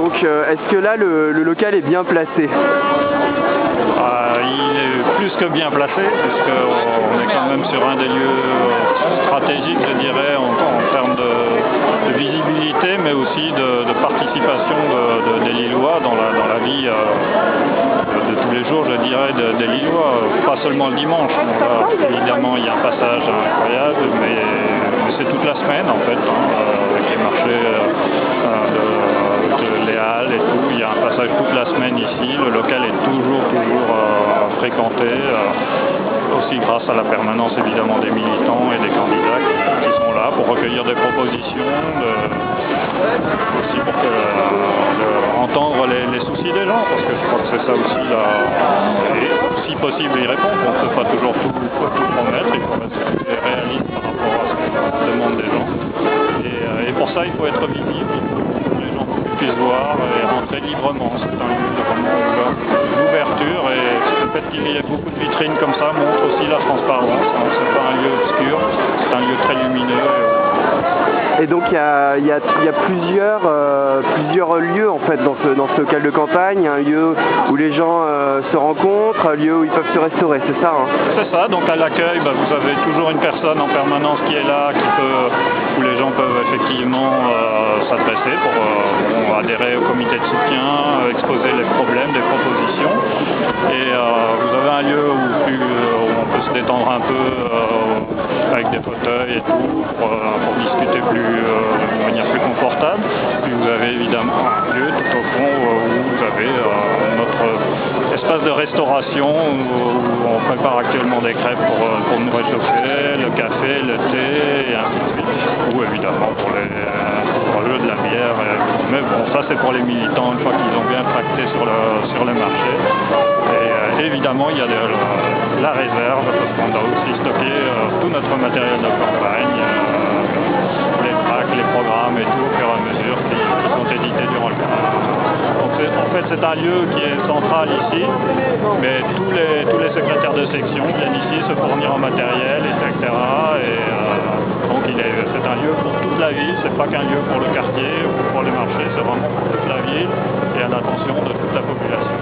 Donc est-ce que là le local est bien placé? Il est plus que bien placé, puisqu'on est quand même sur un des lieux stratégiques, je dirais, en termes de visibilité, mais aussi de participation des Lillois dans la vie de tous les jours, je dirais, des Lillois, pas seulement le dimanche. Donc là, évidemment, il y a un passage incroyable, mais c'est toute la semaine, en fait, avec les marchés les halles et tout. Il y a un passage toute la semaine ici. Le local est toujours fréquenté, aussi grâce à la permanence évidemment des militants et des candidats qui sont là pour recueillir des propositions, aussi pour entendre les soucis des gens, parce que je crois que c'est ça aussi, et si possible y répondre. On ne peut pas toujours tout promettre, il faut rester réaliste par rapport à ce qu'on demande des gens. Et pour ça, il faut être visible, il faut que les gens puissent voir et rentrer librement. C'est un lieu de vraiment d'ouverture, et le fait qu'il y ait beaucoup de vitrines comme ça montre aussi la transparence. C'est pas un lieu obscur, c'est un lieu très lumineux. Et donc il y a plusieurs lieux en fait dans ce local de campagne, un lieu où les gens se rencontrent, un lieu où ils peuvent se restaurer, c'est ça hein? C'est ça, donc à l'accueil, vous avez toujours une personne en permanence qui est là, où les gens peuvent effectivement s'adresser pour adhérer au comité de soutien, exposer les problèmes, des propositions. Et vous avez un lieu où on peut se détendre un peu avec des fauteuils et tout, pour discuter de manière plus confortable. Puis vous avez évidemment un lieu tout au fond où vous avez notre espace de restauration où on prépare actuellement des crêpes pour nous réchauffer, le café, le thé et ainsi de suite. Ou évidemment pour le jeu de la bière. Mais bon, ça c'est pour les militants une fois qu'ils ont bien tracté sur le marché. Et évidemment il y a la réserve, parce qu'on a aussi stocké tout notre matériel de campagne, les tracts, les programmes et tout au fur et à mesure qui sont édités durant le temps. Donc en fait c'est un lieu qui est central ici, mais tous les secrétaires de section viennent ici se fournir en matériel, etc. Donc c'est un lieu pour toute la ville, c'est pas qu'un lieu pour le quartier ou pour les marchés, c'est vraiment pour toute la ville et à l'attention de toute la population.